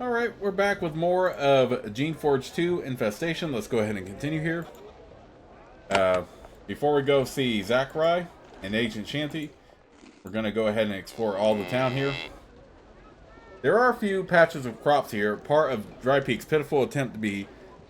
Alright, we're back with more of Geneforge 2 Infestation. Let's go ahead and continue here. Before we go see Zachary and Agent Shanty, we're going to go ahead and explore all the town here. There are a few patches of crops here, part of Drypeak's pitiful attempt to be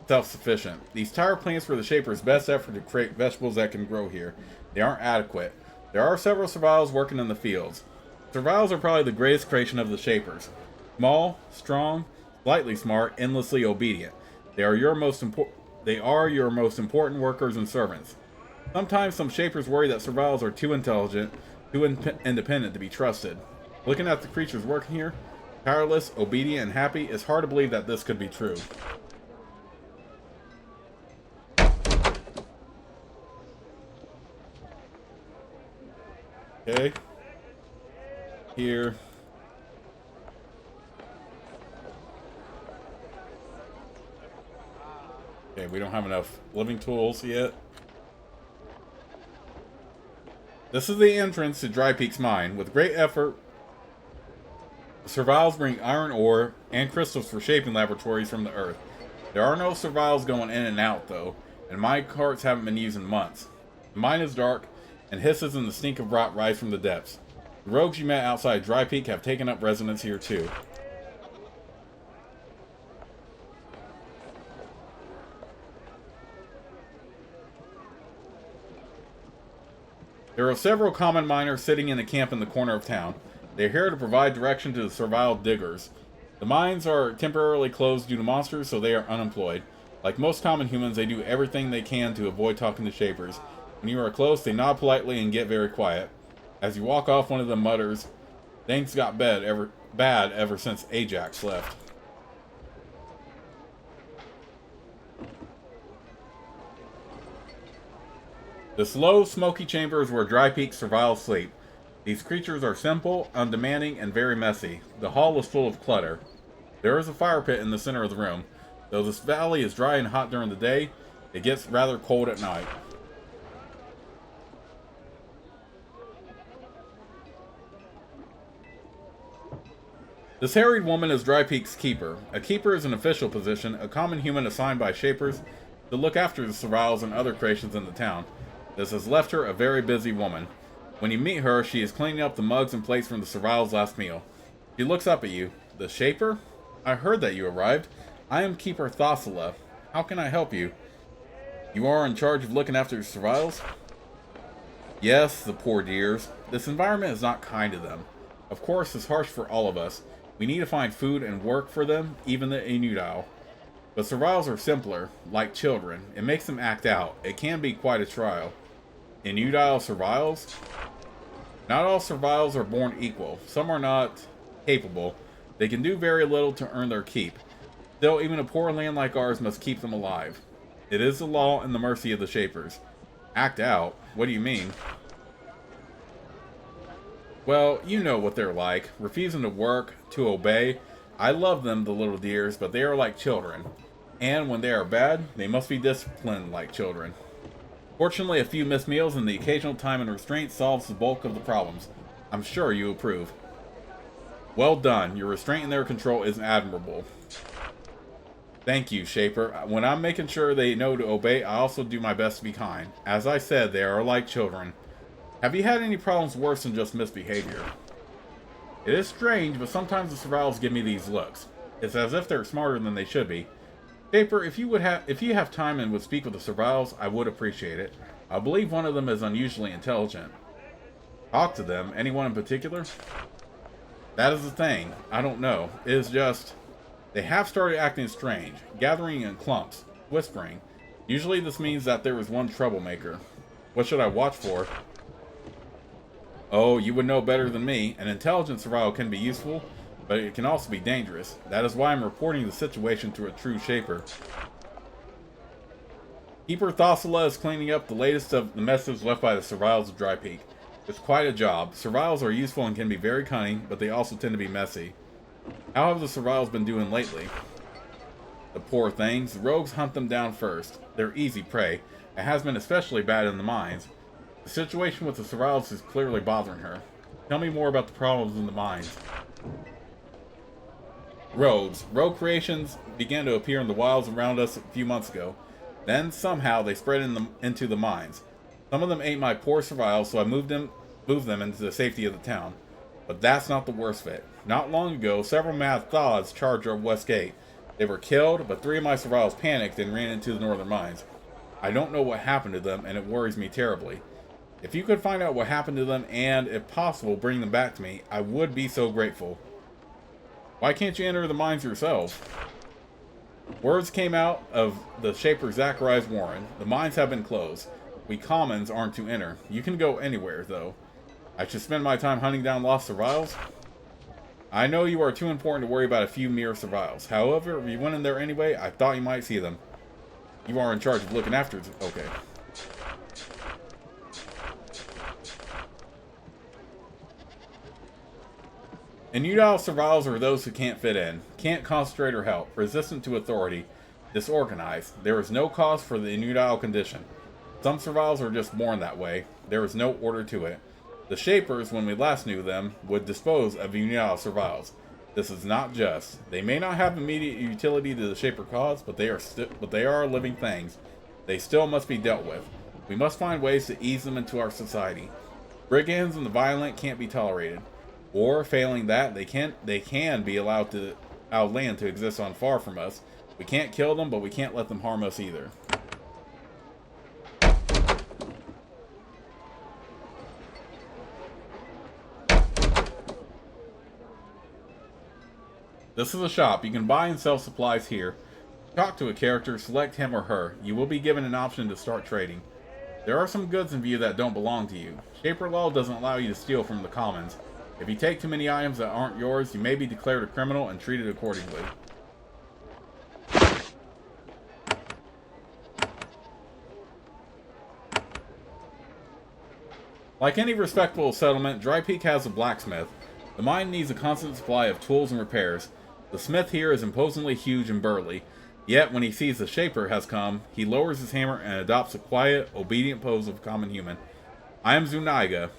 self-sufficient. These tire plants were the Shaper's best effort to create vegetables that can grow here. They aren't adequate. There are several survivals working in the fields. Survivals are probably the greatest creation of the Shapers. Small, strong, slightly smart, endlessly obedient. They are your most important workers and servants. Sometimes some Shapers worry that survivals are too intelligent, too independent to be trusted. Looking at the creatures working here, tireless, obedient, and happy, it's hard to believe that this could be true. Okay. Here. Okay, we don't have enough living tools yet. This is the entrance to Drypeak's mine. With great effort, survivals bring iron ore and crystals for shaping laboratories from the earth. There are no survivals going in and out, though, and mine carts haven't been used in months. The mine is dark, and hisses and the stink of rot rise from the depths. The rogues you met outside Drypeak have taken up residence here, too. There are several common miners sitting in a camp in the corner of town. They are here to provide direction to the survival diggers. The mines are temporarily closed due to monsters, so they are unemployed. Like most common humans, they do everything they can to avoid talking to Shapers. When you are close, they nod politely and get very quiet. As you walk off, one of them mutters, "Things got bad ever since Ajax left." The slow, smoky chamber is where Drypeak survivals sleep. These creatures are simple, undemanding, and very messy. The hall is full of clutter. There is a fire pit in the center of the room. Though this valley is dry and hot during the day, it gets rather cold at night. This harried woman is Drypeak's keeper. A keeper is an official position, a common human assigned by Shapers to look after the survivals and other creations in the town. This has left her a very busy woman. When you meet her, she is cleaning up the mugs and plates from the survivals' last meal. She looks up at you. "The Shaper? I heard that you arrived. I am Keeper Thosala. How can I help you?" "You are in charge of looking after the survivals?" "Yes, the poor dears. This environment is not kind to them. Of course, it's harsh for all of us. We need to find food and work for them, even the Inudile. But survivals are simpler, like children. It makes them act out. It can be quite a trial." "Inudile survivals?" "Not all survivals are born equal. Some are not capable. They can do very little to earn their keep. Still, even a poor land like ours must keep them alive. It is the law and the mercy of the Shapers." "Act out? What do you mean?" "Well, you know what they're like. Refusing to work, to obey. I love them, the little dears, but they are like children. And when they are bad, they must be disciplined like children. Fortunately, a few missed meals and the occasional time and restraint solves the bulk of the problems. I'm sure you approve." "Well done. Your restraint in their control is admirable." "Thank you, Shaper. When I'm making sure they know to obey, I also do my best to be kind. As I said, they are like children. Have you had any problems worse than just misbehavior?" "It is strange, but sometimes the survivals give me these looks. It's as if they're smarter than they should be. Shaper, if you have time and would speak with the survivals, I would appreciate it. I believe one of them is unusually intelligent." "Talk to them? Anyone in particular?" "That is the thing. I don't know. It is just... they have started acting strange, gathering in clumps, whispering. Usually this means that there is one troublemaker. What should I watch for?" "Oh, you would know better than me. An intelligent survival can be useful, but it can also be dangerous. That is why I'm reporting the situation to a true Shaper." Keeper Thosala is cleaning up the latest of the messes left by the survivals of Drypeak. It's quite a job. Survivals are useful and can be very cunning, but they also tend to be messy. How have the survivals been doing lately?" "The poor things. The rogues hunt them down first. They're easy prey. It has been especially bad in the mines. The situation with the survivals is clearly bothering her. Tell me more about the problems in the mines." Rogues. Rogue creations began to appear in the wilds around us a few months ago. Then, somehow, they spread into the mines. Some of them ate my poor survival, so I moved them into the safety of the town. But that's not the worst of it. Not long ago, several mad thoughts charged our west gate. They were killed, but 3 of my survivors panicked and ran into the northern mines. I don't know what happened to them, and it worries me terribly. If you could find out what happened to them and, if possible, bring them back to me, I would be so grateful. Why can't you enter the mines yourself? Words came out of the Shaper Zachariah's warren. The mines have been closed. We commons aren't to enter. You can go anywhere, though. I should spend my time hunting down lost survivals? I know you are too important to worry about a few mere survivals. However, if you went in there anyway, I thought you might see them. You are in charge of looking after them. Okay. Inutile survivals are those who can't fit in, can't concentrate or help, resistant to authority, disorganized. There is no cause for the inutile condition. Some survivals are just born that way. There is no order to it. The Shapers, when we last knew them, would dispose of inutile survivals. This is not just. They may not have immediate utility to the Shaper cause, but they are living things. They still must be dealt with. We must find ways to ease them into our society. Brigands and the violent can't be tolerated. Or, failing that, they can be allowed land to exist on far from us. We can't kill them, but we can't let them harm us either. This is a shop. You can buy and sell supplies here. Talk to a character, select him or her. You will be given an option to start trading. There are some goods in view that don't belong to you. Shaper law doesn't allow you to steal from the commons. If you take too many items that aren't yours, you may be declared a criminal and treated accordingly. Like any respectable settlement, Drypeak has a blacksmith. The mine needs a constant supply of tools and repairs. The smith here is imposingly huge and burly, yet when he sees the Shaper has come, he lowers his hammer and adopts a quiet, obedient pose of a common human. I am Zuniga.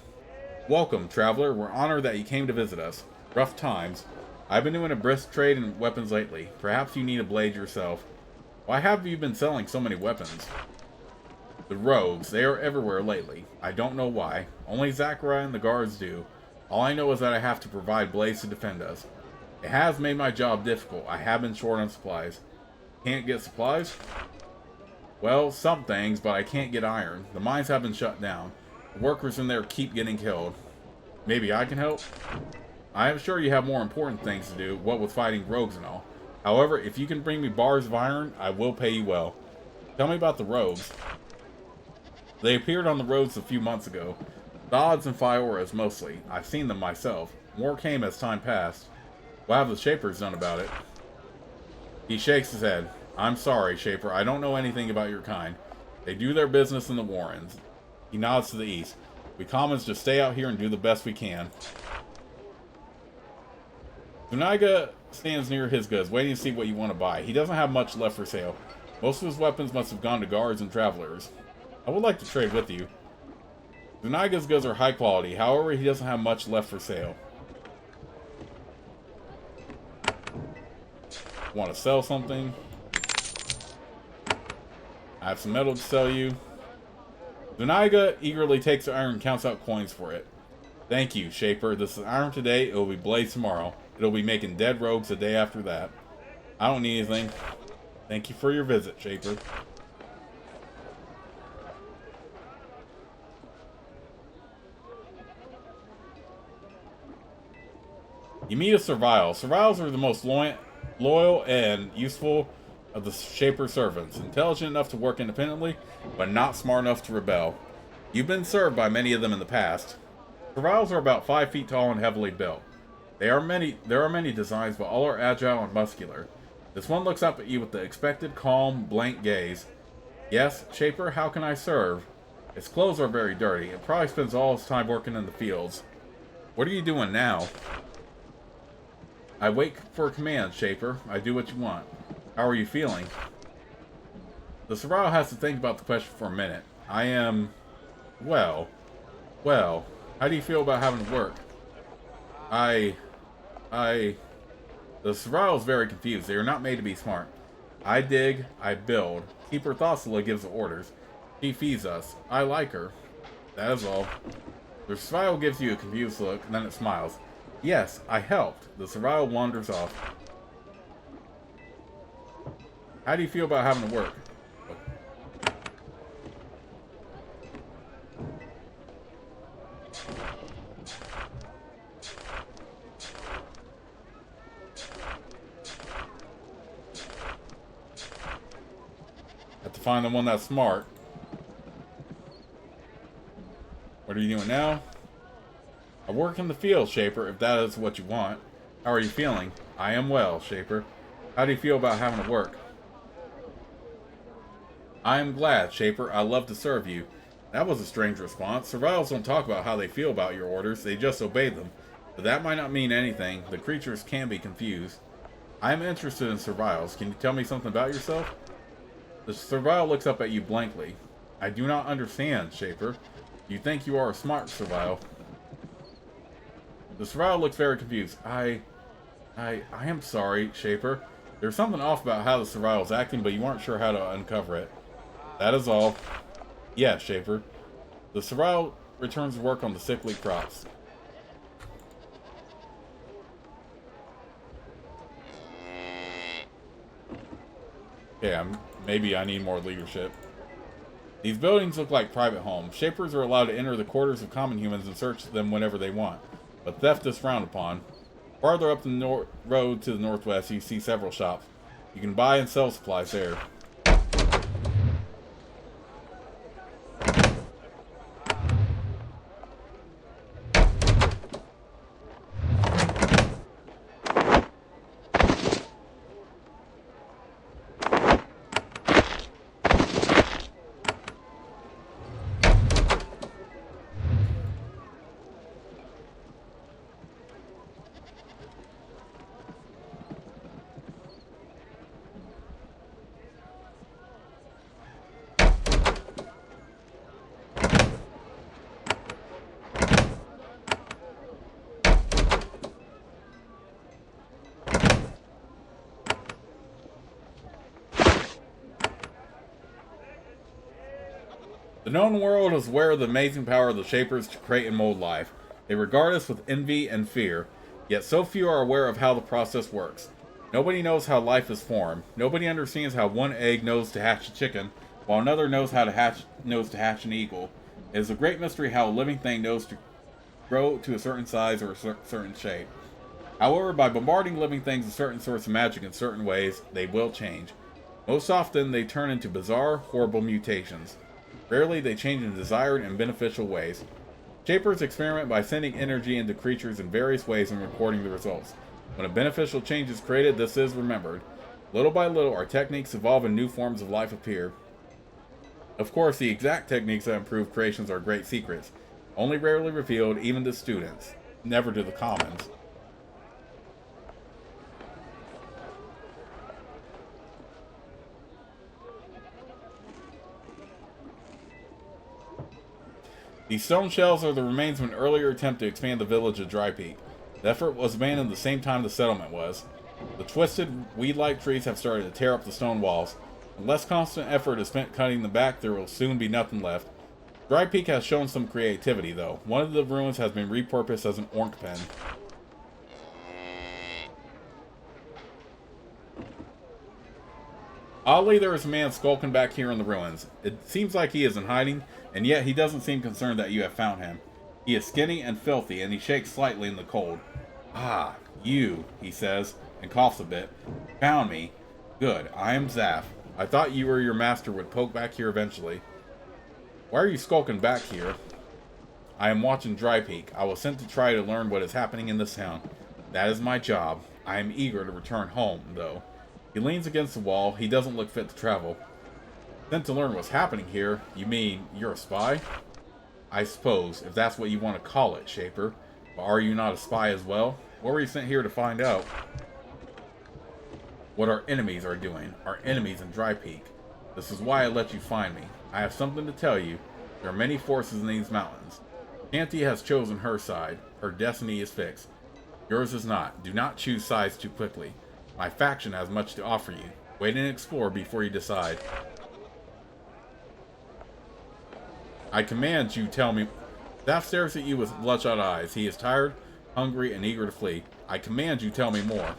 Welcome, traveler. We're honored that you came to visit us. Rough times. I've been doing a brisk trade in weapons lately. Perhaps you need a blade yourself. Why have you been selling so many weapons? The rogues, they are everywhere lately. I don't know why. Only Zachariah and the guards do. All I know is that I have to provide blades to defend us. It has made my job difficult. I have been short on supplies. Can't get supplies? Well, some things, but I can't get iron. The mines have been shut down. The workers in there keep getting killed. Maybe I can help? I am sure you have more important things to do, what with fighting rogues and all. However, if you can bring me bars of iron, I will pay you well. Tell me about the rogues. They appeared on the roads a few months ago. Dodds and Fioras mostly. I've seen them myself. More came as time passed. What have the Shapers done about it? He shakes his head. I'm sorry, Shaper. I don't know anything about your kind. They do their business in the Warrens. He nods to the east. We commons just stay out here and do the best we can. Zuniga stands near his goods, waiting to see what you want to buy. He doesn't have much left for sale. Most of his weapons must have gone to guards and travelers. I would like to trade with you. Zuniga's goods are high quality, however, he doesn't have much left for sale. Want to sell something? I have some metal to sell you. Zuniga eagerly takes the iron and counts out coins for it. Thank you, Shaper. This is iron today, it will be blades tomorrow. It'll be making dead rogues the day after that. I don't need anything. Thank you for your visit, Shaper. You meet a Servile. Serviles are the most loyal and useful of the Shaper servants. Intelligent enough to work independently, but not smart enough to rebel. You've been served by many of them in the past. Serviles are about 5 feet tall and heavily built. There are many designs, but all are agile and muscular. This one looks up at you with the expected, calm, blank gaze. Yes, Shaper, how can I serve? Its clothes are very dirty. It probably spends all its time working in the fields. What are you doing now? I wait for a command, Shaper. I do what you want. How are you feeling? The Servile has to think about the question for a minute. I am... Well, how do you feel about having to work? The survival is very confused. They are not made to be smart. I dig, I build. Keeper Thosala gives the orders. She feeds us. I like her. That is all. The survival gives you a confused look, and then it smiles. Yes, I helped. The survival wanders off. How do you feel about having to work? Have to find the one that's smart. What are you doing now? I work in the field, Shaper, if that is what you want. How are you feeling? I am well, Shaper. How do you feel about having to work? I am glad, Shaper. I love to serve you. That was a strange response. Survivals don't talk about how they feel about your orders, they just obey them. But that might not mean anything. The creatures can be confused. I am interested in survivals. Can you tell me something about yourself? The survival looks up at you blankly. I do not understand, Shaper. You think you are a smart survival. The survival looks very confused. I am sorry, Shaper. There's something off about how the survival is acting, but you aren't sure how to uncover it. That is all. Yeah, Shaper. The survival returns to work on the sickly crops. Yeah, maybe I need more leadership. These buildings look like private homes. Shapers are allowed to enter the quarters of common humans and search them whenever they want, but theft is frowned upon. Farther up the road to the northwest, you see several shops. You can buy and sell supplies there. The known world is aware of the amazing power of the Shapers to create and mold life. They regard us with envy and fear, yet so few are aware of how the process works. Nobody knows how life is formed. Nobody understands how one egg knows to hatch a chicken, while another knows to hatch an eagle. It is a great mystery how a living thing knows to grow to a certain size or a certain shape. However, by bombarding living things with certain sorts of magic in certain ways, they will change. Most often, they turn into bizarre, horrible mutations. Rarely, they change in desired and beneficial ways. Shapers experiment by sending energy into creatures in various ways and recording the results. When a beneficial change is created, this is remembered. Little by little, our techniques evolve and new forms of life appear. Of course, the exact techniques that improve creations are great secrets, only rarely revealed even to students, never to the commons. These stone shells are the remains of an earlier attempt to expand the village of Drypeak. The effort was abandoned the same time the settlement was. The twisted, weed-like trees have started to tear up the stone walls. Unless constant effort is spent cutting them back, there will soon be nothing left. Drypeak has shown some creativity, though. One of the ruins has been repurposed as an orc pen. Oddly, there is a man skulking back here in the ruins. It seems like he is in hiding, and yet he doesn't seem concerned that you have found him. He is skinny and filthy, and he shakes slightly in the cold. Ah, you, he says, and coughs a bit. Found me. Good, I am Zaf. I thought you or your master would poke back here eventually. Why are you skulking back here? I am watching Drypeak. I was sent to try to learn what is happening in this town. That is my job. I am eager to return home, though. He leans against the wall. He doesn't look fit to travel. Sent to learn what's happening here? You mean you're a spy? I suppose, if that's what you want to call it, Shaper. But are you not a spy as well? What were you sent here to find out? What our enemies are doing. Our enemies in Drypeak. This is why I let you find me. I have something to tell you. There are many forces in these mountains. Shanti has chosen her side. Her destiny is fixed. Yours is not. Do not choose sides too quickly. My faction has much to offer you. Wait and explore before you decide. I command you tell me... Staff stares at you with bloodshot eyes. He is tired, hungry, and eager to flee. I command you tell me more.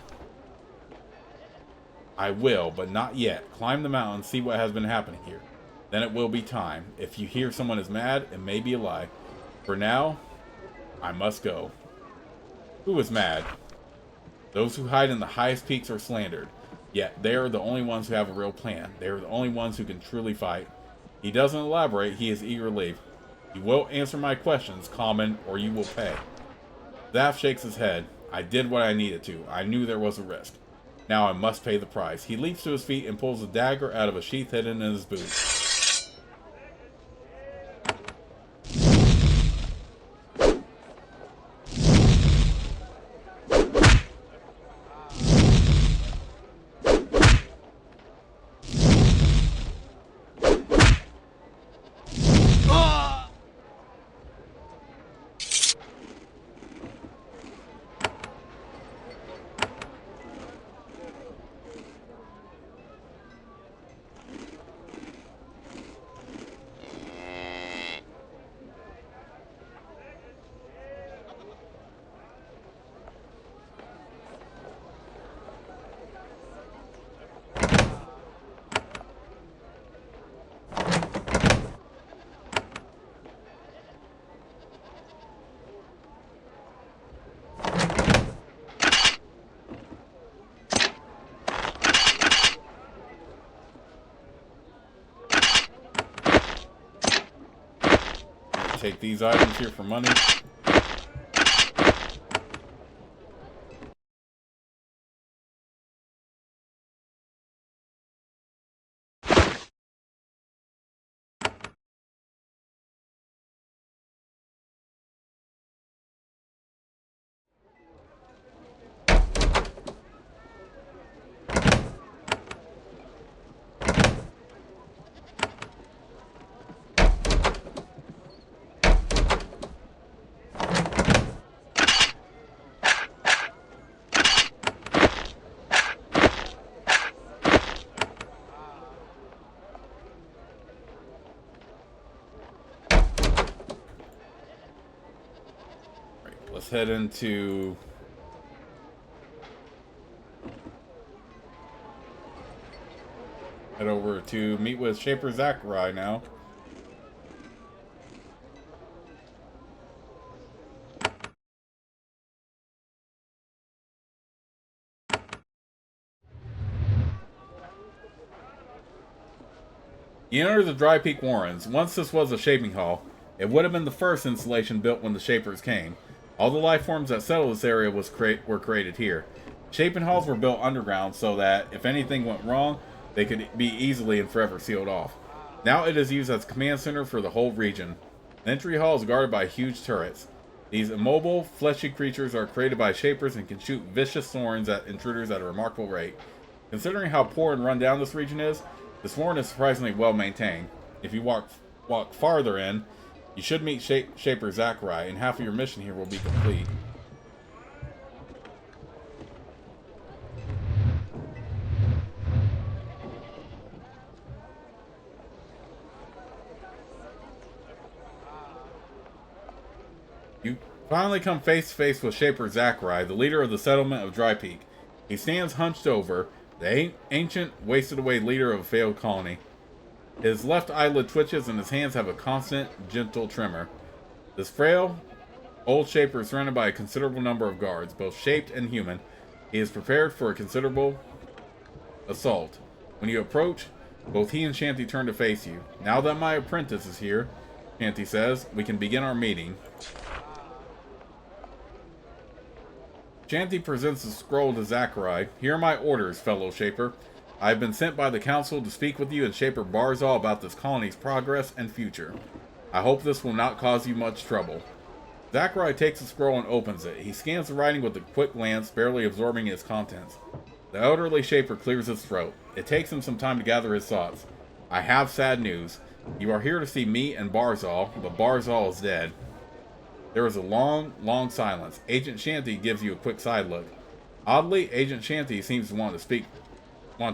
I will, but not yet. Climb the mountain, see what has been happening here. Then it will be time. If you hear someone is mad, it may be a lie. For now, I must go. Who is mad? Those who hide in the highest peaks are slandered. Yet they are the only ones who have a real plan. They are the only ones who can truly fight. He doesn't elaborate, he is eager to leave. You will answer my questions, Common, or you will pay. Zaff shakes his head. I did what I needed to. I knew there was a risk. Now I must pay the price. He leaps to his feet and pulls a dagger out of a sheath hidden in his boot. Take these items here for money. Let's head into... Head over to meet with Shaper Zachary now. You enter the Drypeak Warrens. Once this was a shaping hall, it would have been the first installation built when the Shapers came. All the life forms that settled this area were created here. Shaping halls were built underground so that, if anything went wrong, they could be easily and forever sealed off. Now it is used as a command center for the whole region. The entry hall is guarded by huge turrets. These immobile, fleshy creatures are created by Shapers and can shoot vicious thorns at intruders at a remarkable rate. Considering how poor and run down this region is, this warren is surprisingly well maintained. If you walk farther in, you should meet Shaper Zachary, and half of your mission here will be complete. You finally come face to face with Shaper Zachary, the leader of the settlement of Drypeak. He stands hunched over, the ancient, wasted-away leader of a failed colony. His left eyelid twitches and his hands have a constant, gentle tremor. This frail, old Shaper is surrounded by a considerable number of guards, both shaped and human. He is prepared for a considerable assault. When you approach, both he and Shanty turn to face you. Now that my apprentice is here, Shanty says, we can begin our meeting. Shanty presents the scroll to Zachary. Here are my orders, fellow Shaper. I have been sent by the Council to speak with you and Shaper Barzal about this colony's progress and future. I hope this will not cause you much trouble. Zachary takes the scroll and opens it. He scans the writing with a quick glance, barely absorbing its contents. The elderly Shaper clears his throat. It takes him some time to gather his thoughts. I have sad news. You are here to see me and Barzal, but Barzal is dead. There is a long, long silence. Agent Shanty gives you a quick side look. Oddly, Agent Shanty seems to want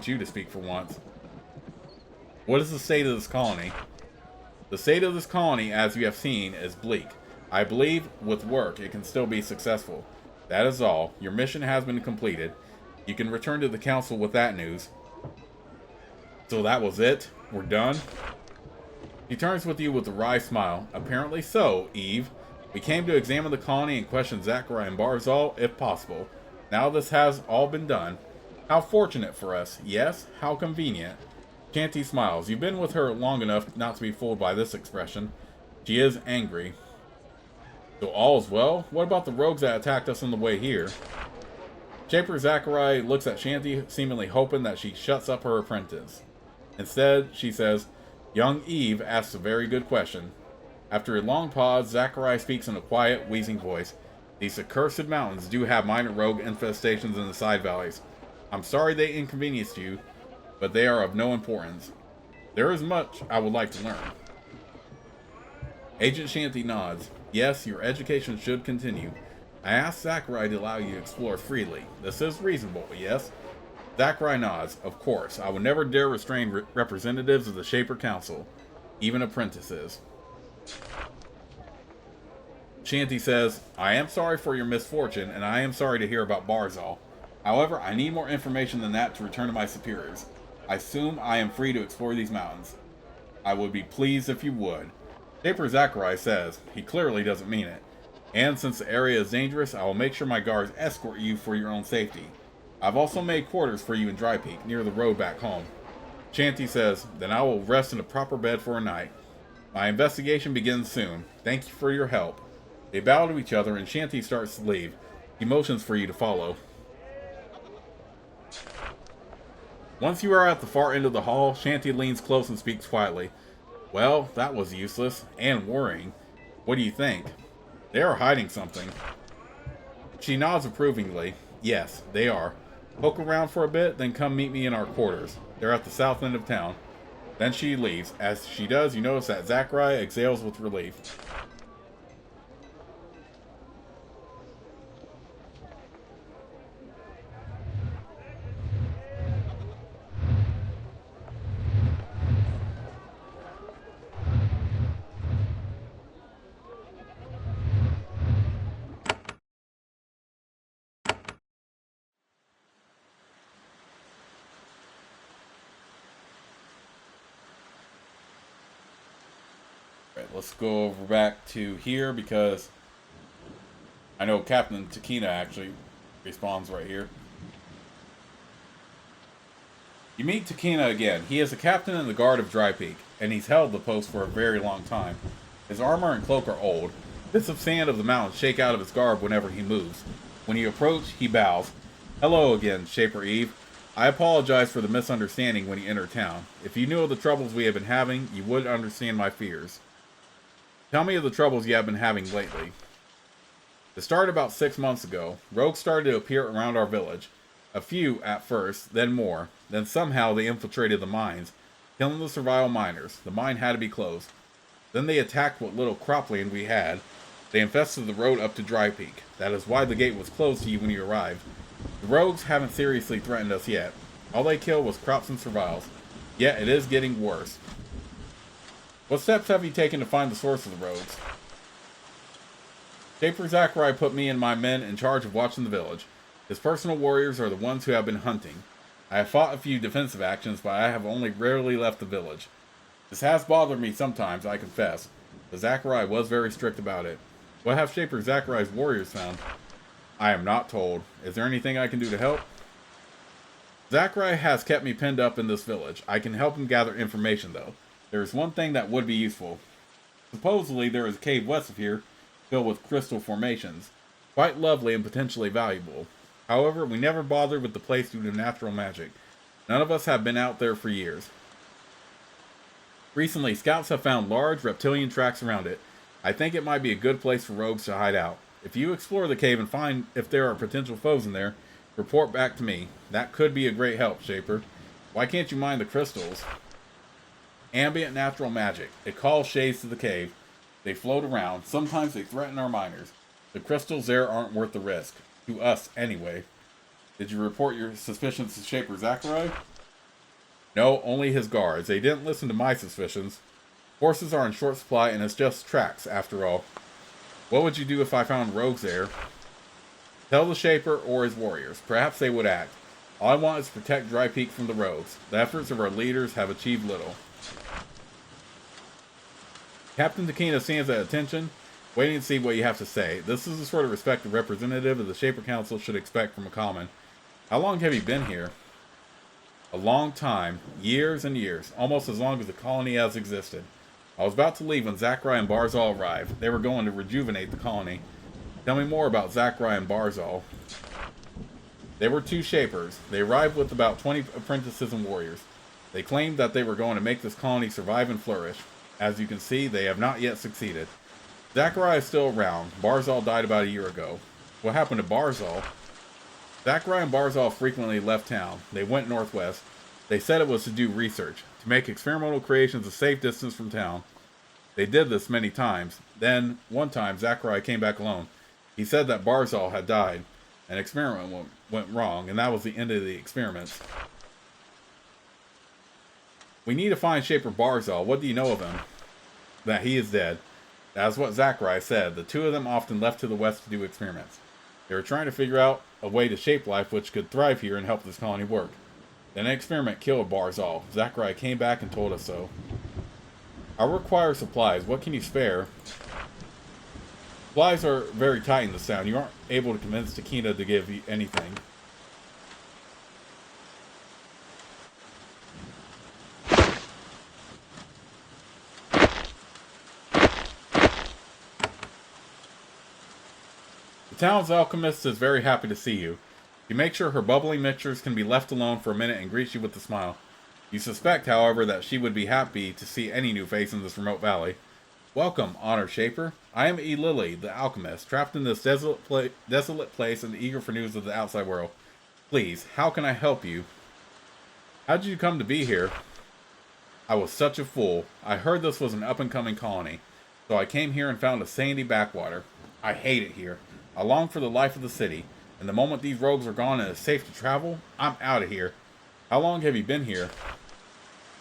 you to speak for once. What is the state of this colony? The state of this colony, as you have seen, is bleak. I believe, with work, it can still be successful. That is all. Your mission has been completed. You can return to the council with that news. So that was it? We're done? He turns with you with a wry smile. Apparently so, Eve. We came to examine the colony and question Zachary and Barzal, if possible. Now this has all been done. How fortunate for us. Yes, how convenient. Shanty smiles. You've been with her long enough not to be fooled by this expression. She is angry. So all's well? What about the rogues that attacked us on the way here? Shaper Zachary looks at Shanty, seemingly hoping that she shuts up her apprentice. Instead, she says, Young Eve asks a very good question. After a long pause, Zachary speaks in a quiet, wheezing voice. These accursed mountains do have minor rogue infestations in the side valleys. I'm sorry they inconvenienced you, but they are of no importance. There is much I would like to learn. Agent Shanty nods. Yes, your education should continue. I asked Zachary to allow you to explore freely. This is reasonable, yes? Zachary nods. Of course, I would never dare restrain representatives of the Shaper Council, even apprentices. Shanty says, I am sorry for your misfortune, and I am sorry to hear about Barzal. However, I need more information than that to return to my superiors. I assume I am free to explore these mountains. I would be pleased if you would. Shaper Zachary says, he clearly doesn't mean it. And since the area is dangerous, I will make sure my guards escort you for your own safety. I've also made quarters for you in Drypeak, near the road back home. Shanty says, then I will rest in a proper bed for a night. My investigation begins soon. Thank you for your help. They bow to each other and Shanty starts to leave. He motions for you to follow. Once you are at the far end of the hall, Shanty leans close and speaks quietly. Well, that was useless, and worrying. What do you think? They are hiding something. She nods approvingly. Yes, they are. Poke around for a bit, then come meet me in our quarters. They're at the south end of town. Then she leaves. As she does, you notice that Zachary exhales with relief. Alright, let's go over back to here because I know Captain Takina actually respawns right here. You meet Takina again. He is a captain in the guard of Drypeak, and he's held the post for a very long time. His armor and cloak are old. Bits of sand of the mountains shake out of his garb whenever he moves. When you approach, he bows. Hello again, Shaper Eve. I apologize for the misunderstanding when you entered town. If you knew of the troubles we have been having, you would understand my fears. Tell me of the troubles you have been having lately. It started about 6 months ago. Rogues started to appear around our village. A few at first, then more. Then somehow they infiltrated the mines, killing the survival miners. The mine had to be closed. Then they attacked what little cropland we had. They infested the road up to Drypeak. That is why the gate was closed to you when you arrived. The rogues haven't seriously threatened us yet. All they killed was crops and survivals. Yet it is getting worse. What steps have you taken to find the source of the rogues? Shaper Zachary put me and my men in charge of watching the village. His personal warriors are the ones who have been hunting. I have fought a few defensive actions, but I have only rarely left the village. This has bothered me sometimes, I confess, but Zachary was very strict about it. What have Shaper Zachary's warriors found? I am not told. Is there anything I can do to help? Zachary has kept me pinned up in this village. I can help him gather information, though. There is one thing that would be useful. Supposedly there is a cave west of here, filled with crystal formations. Quite lovely and potentially valuable. However, we never bothered with the place due to natural magic. None of us have been out there for years. Recently, scouts have found large reptilian tracks around it. I think it might be a good place for rogues to hide out. If you explore the cave and find if there are potential foes in there, report back to me. That could be a great help, Shaper. Why can't you mine the crystals? Ambient natural magic. It calls shades to the cave. They float around. Sometimes they threaten our miners. The crystals there aren't worth the risk. To us, anyway. Did you report your suspicions to Shaper Zachary? No, only his guards. They didn't listen to my suspicions. Horses are in short supply, and it's just tracks, after all. What would you do if I found rogues there? Tell the Shaper or his warriors. Perhaps they would act. All I want is to protect Drypeak from the rogues. The efforts of our leaders have achieved little. Captain Takina stands at attention, waiting to see what you have to say. This is the sort of respect a representative of the Shaper Council should expect from a common. How long have you been here? A long time. Years and years. Almost as long as the colony has existed. I was about to leave when Zachary and Barzal arrived. They were going to rejuvenate the colony. Tell me more about Zachary and Barzal. They were two Shapers. They arrived with about 20 apprentices and warriors. They claimed that they were going to make this colony survive and flourish. As you can see, they have not yet succeeded. Zachary is still around. Barzal died about a year ago. What happened to Barzal? Zachary and Barzal frequently left town. They went northwest. They said it was to do research, to make experimental creations a safe distance from town. They did this many times. Then, one time, Zachary came back alone. He said that Barzal had died. An experiment went wrong, and that was the end of the experiments. We need to find Shaper Barzal. What do you know of him? That he is dead. That is what Zachary said. The two of them often left to the west to do experiments. They were trying to figure out a way to shape life which could thrive here and help this colony work. Then an experiment killed Barzal. Zachary came back and told us so. I require supplies. What can you spare? Supplies are very tight in this town. You aren't able to convince Takina to give you anything. The town's alchemist is very happy to see you. You make sure her bubbling mixtures can be left alone for a minute and greets you with a smile. You suspect, however, that she would be happy to see any new face in this remote valley. Welcome, Honored Shaper. I am E. Lily, the alchemist, trapped in this desolate place and eager for news of the outside world. Please, how can I help you? How did you come to be here? I was such a fool. I heard this was an up-and-coming colony, so I came here and found a sandy backwater. I hate it here. I long for the life of the city, and the moment these rogues are gone and it's safe to travel, I'm out of here. How long have you been here?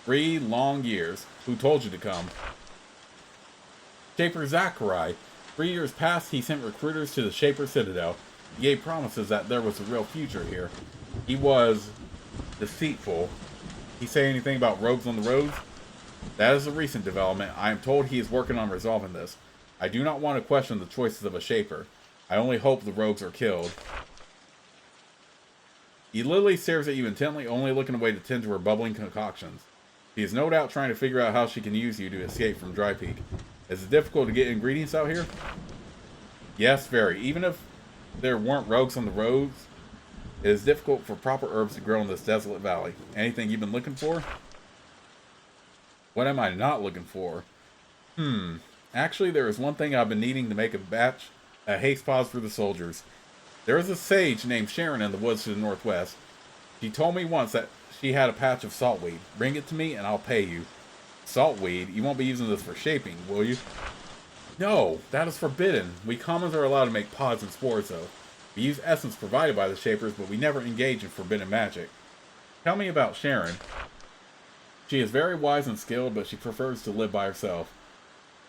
3 long years. Who told you to come? Shaper Zachary. 3 years past, he sent recruiters to the Shaper Citadel. He gave promises that there was a real future here. He was deceitful. He say anything about rogues on the roads? That is a recent development. I am told he is working on resolving this. I do not want to question the choices of a Shaper. I only hope the rogues are killed. E. Lily stares at you intently, only looking away to tend to her bubbling concoctions. She is no doubt trying to figure out how she can use you to escape from Drypeak. Is it difficult to get ingredients out here? Yes, very. Even if there weren't rogues on the roads, it is difficult for proper herbs to grow in this desolate valley. Anything you've been looking for? What am I not looking for? Actually, there is one thing I've been needing to make a haste pause for the soldiers. There is a sage named Sharon in the woods to the northwest. She told me once that she had a patch of saltweed. Bring it to me and I'll pay you. Saltweed? You won't be using this for shaping, will you? No, that is forbidden. We commons are allowed to make pods and spores, though. We use essence provided by the Shapers, but we never engage in forbidden magic. Tell me about Sharon. She is very wise and skilled, but she prefers to live by herself.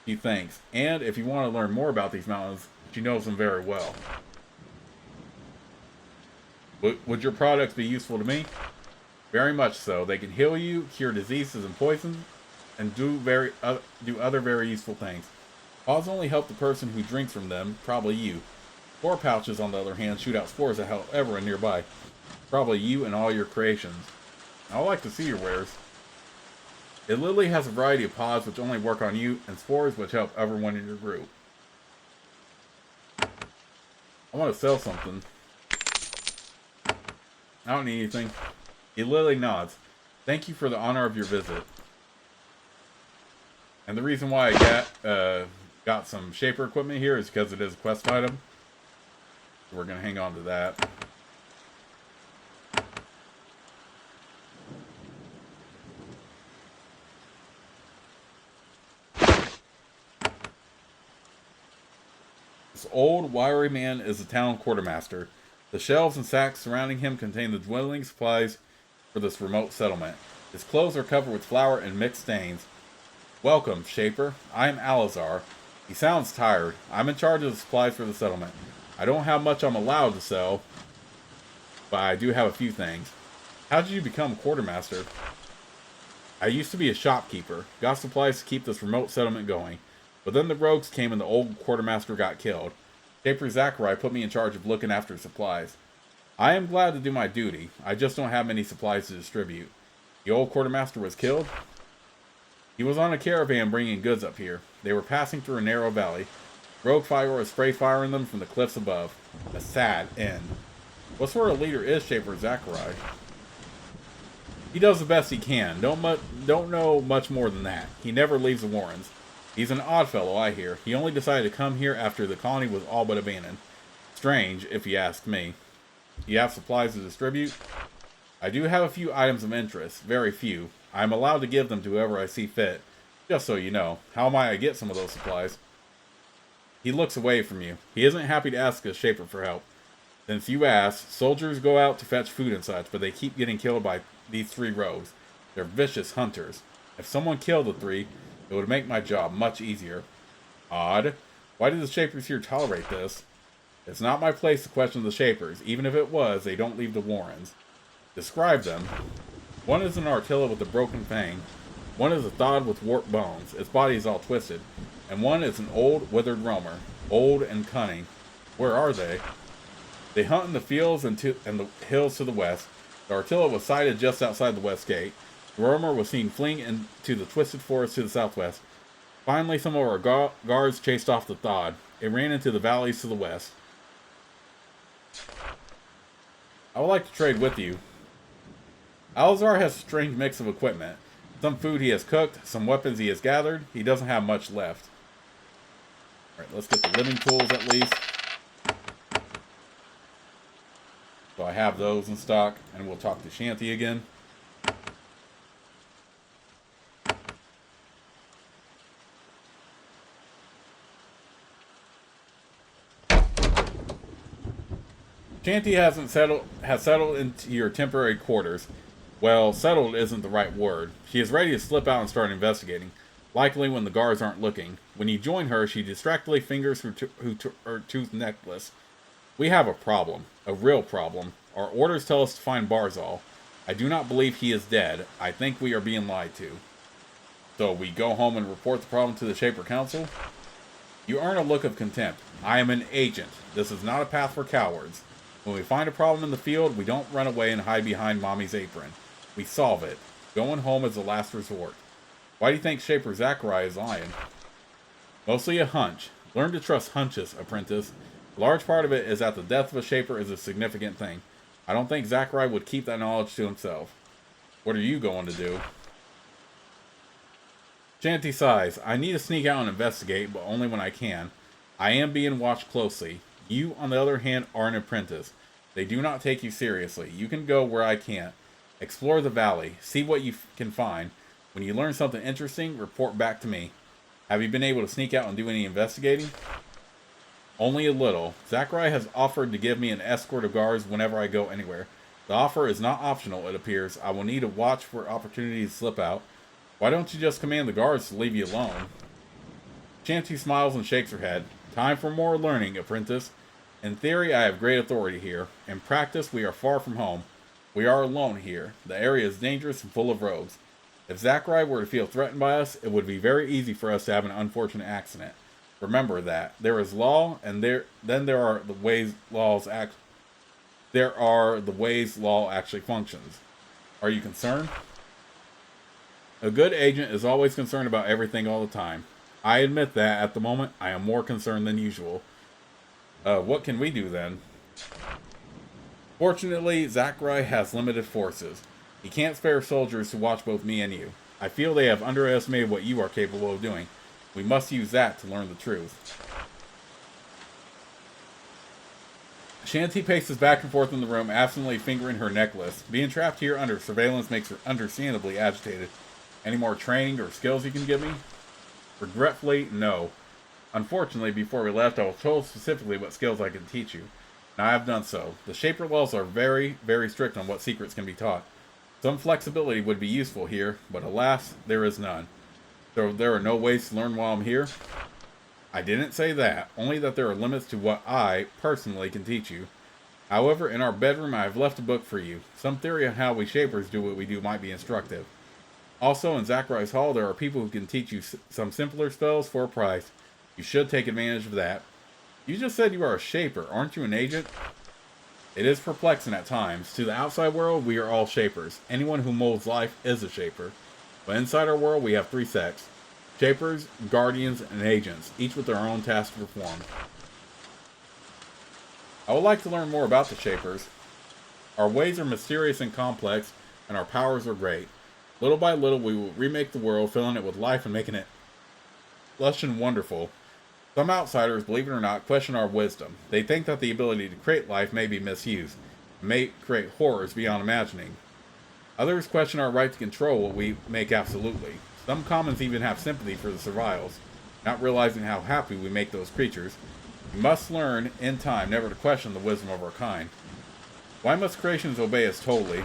She thinks. And if you want to learn more about these mountains, she knows them very well. Would your products be useful to me? Very much so. They can heal you, cure diseases and poisons, and do other very useful things. Pods only help the person who drinks from them, probably you. Spore pouches, on the other hand, shoot out spores that help everyone nearby. Probably you and all your creations. I would like to see your wares. It literally has a variety of pods which only work on you, and spores which help everyone in your group. I want to sell something. I don't need anything. He literally nods. Thank you for the honor of your visit. And the reason why I got some Shaper equipment here is because it is a quest item. So we're going to hang on to that. This old, wiry man is the town quartermaster. The shelves and sacks surrounding him contain the dwindling supplies for this remote settlement. His clothes are covered with flour and mixed stains. Welcome, Shaper. I am Alazar. He sounds tired. I'm in charge of the supplies for the settlement. I don't have much I'm allowed to sell, but I do have a few things. How did you become quartermaster? I used to be a shopkeeper. Got supplies to keep this remote settlement going. But then the rogues came and the old quartermaster got killed. Shaper Zachary put me in charge of looking after supplies. I am glad to do my duty. I just don't have many supplies to distribute. The old quartermaster was killed? He was on a caravan bringing goods up here. They were passing through a narrow valley. Rogue fire was spray firing them from the cliffs above. A sad end. What sort of leader is Shaper Zachary? He does the best he can. Don't know much more than that. He never leaves the Warrens. He's an odd fellow, I hear. He only decided to come here after the colony was all but abandoned. Strange, if you ask me. You have supplies to distribute? I do have a few items of interest. Very few. I am allowed to give them to whoever I see fit. Just so you know. How might I get some of those supplies? He looks away from you. He isn't happy to ask a Shaper for help. Since you ask, soldiers go out to fetch food and such, but they keep getting killed by these three rogues. They're vicious hunters. If someone killed the three, it would make my job much easier. Odd. Why do the Shapers here tolerate this? It's not my place to question the Shapers. Even if it was, they don't leave the Warrens. Describe them. One is an Artilla with a broken fang. One is a Thod with warped bones. Its body is all twisted. And one is an old, withered roamer. Old and cunning. Where are they? They hunt in the fields and the hills to the west. The Artilla was sighted just outside the west gate. The roamer was seen fleeing into the twisted forest to the southwest. Finally, some of our guards chased off the Thod. It ran into the valleys to the west. I would like to trade with you. Alazar has a strange mix of equipment. Some food he has cooked, some weapons he has gathered. He doesn't have much left. Alright, let's get the living tools at least. So I have those in stock, and we'll talk to Shanty again. Shanty has settled into your temporary quarters. Well, settled isn't the right word. She is ready to slip out and start investigating, likely when the guards aren't looking. When you join her, she distractedly fingers her tooth necklace. We have a problem. A real problem. Our orders tell us to find Barzal. I do not believe he is dead. I think we are being lied to. So we go home and report the problem to the Shaper Council? You earn a look of contempt. I am an agent. This is not a path for cowards. When we find a problem in the field, we don't run away and hide behind Mommy's apron. We solve it. Going home is the last resort. Why do you think Shaper Zachary is lying? Mostly a hunch. Learn to trust hunches, apprentice. A large part of it is that the death of a Shaper is a significant thing. I don't think Zachary would keep that knowledge to himself. What are you going to do? Shanty sighs. I need to sneak out and investigate, but only when I can. I am being watched closely. You, on the other hand, are an apprentice. They do not take you seriously. You can go where I can't. Explore the valley. See what you can find. When you learn something interesting, report back to me. Have you been able to sneak out and do any investigating? Only a little. Zachary has offered to give me an escort of guards whenever I go anywhere. The offer is not optional, it appears. I will need to watch for opportunities to slip out. Why don't you just command the guards to leave you alone? Shanty smiles and shakes her head. Time for more learning, apprentice. In theory, I have great authority here. In practice, we are far from home. We are alone here. The area is dangerous and full of rogues. If Zachary were to feel threatened by us, it would be very easy for us to have an unfortunate accident. Remember that. There is law, and there are the ways law actually functions. Are you concerned? A good agent is always concerned about everything all the time. I admit that, at the moment, I am more concerned than usual. What can we do then? Fortunately, Zachary has limited forces. He can't spare soldiers to watch both me and you. I feel they have underestimated what you are capable of doing. We must use that to learn the truth. Shanty paces back and forth in the room, absently fingering her necklace. Being trapped here under surveillance makes her understandably agitated. Any more training or skills you can give me? Regretfully, no. Unfortunately, before we left, I was told specifically what skills I could teach you. And I have done so. The Shaper laws are very, very strict on what secrets can be taught. Some flexibility would be useful here, but alas, there is none. So there are no ways to learn while I'm here? I didn't say that, only that there are limits to what I, personally, can teach you. However, in our bedroom I have left a book for you. Some theory on how we Shapers do what we do might be instructive. Also, in Zacharias Hall, there are people who can teach you some simpler spells for a price. You should take advantage of that. You just said you are a Shaper, aren't you an agent? It is perplexing at times. To the outside world, we are all Shapers. Anyone who molds life is a Shaper. But inside our world, we have three sects. Shapers, Guardians, and Agents, each with their own tasks to perform. I would like to learn more about the Shapers. Our ways are mysterious and complex, and our powers are great. Little by little, we will remake the world, filling it with life and making it lush and wonderful. Some outsiders, believe it or not, question our wisdom. They think that the ability to create life may be misused, and may create horrors beyond imagining. Others question our right to control what we make absolutely. Some commons even have sympathy for the survivals, not realizing how happy we make those creatures. We must learn, in time, never to question the wisdom of our kind. Why must creations obey us totally?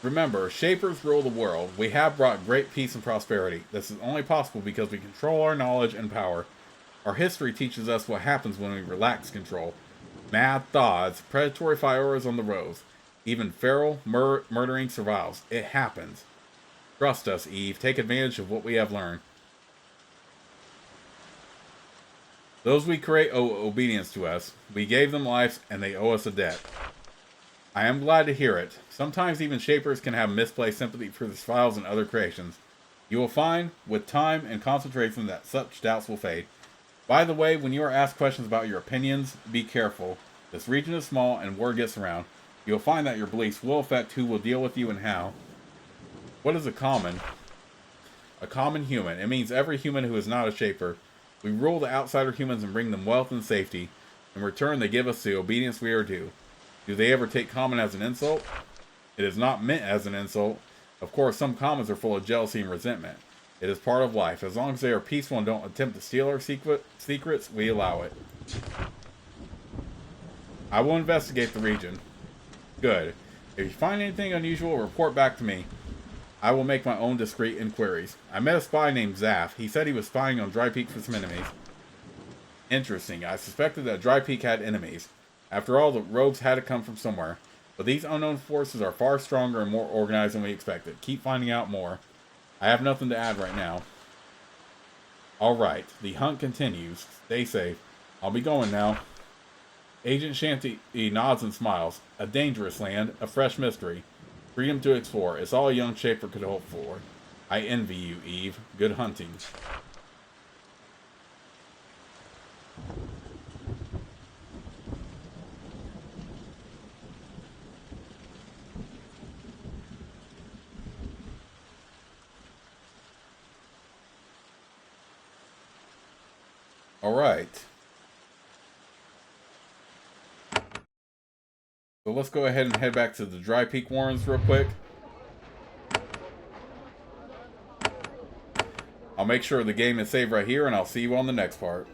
Remember, Shapers rule the world. We have brought great peace and prosperity. This is only possible because we control our knowledge and power. Our history teaches us what happens when we relax control. Mad thoughts, predatory fireworks on the roads. Even feral, murdering survivals. It happens. Trust us, Eve. Take advantage of what we have learned. Those we create owe obedience to us. We gave them lives, and they owe us a debt. I am glad to hear it. Sometimes even Shapers can have misplaced sympathy for the files and other creations. You will find, with time and concentration, that such doubts will fade. By the way, when you are asked questions about your opinions, be careful. This region is small, and word gets around. You will find that your beliefs will affect who will deal with you and how. What is a common? A common human. It means every human who is not a Shaper. We rule the outsider humans and bring them wealth and safety. In return, they give us the obedience we are due. Do they ever take common as an insult? It is not meant as an insult. Of course, some commons are full of jealousy and resentment. It is part of life. As long as they are peaceful and don't attempt to steal our secrets, we allow it. I will investigate the region. Good. If you find anything unusual, report back to me. I will make my own discreet inquiries. I met a spy named Zaf. He said he was spying on Drypeak for some enemies. Interesting. I suspected that Drypeak had enemies. After all, the rogues had to come from somewhere. But these unknown forces are far stronger and more organized than we expected. Keep finding out more. I have nothing to add right now. Alright, the hunt continues. Stay safe. I'll be going now. Agent Shanty nods and smiles. A dangerous land, a fresh mystery. Freedom to explore. It's all a young Shaper could hope for. I envy you, Eve. Good hunting. Alright. So let's go ahead and head back to the Drypeak Warrens real quick. I'll make sure the game is saved right here, and I'll see you on the next part.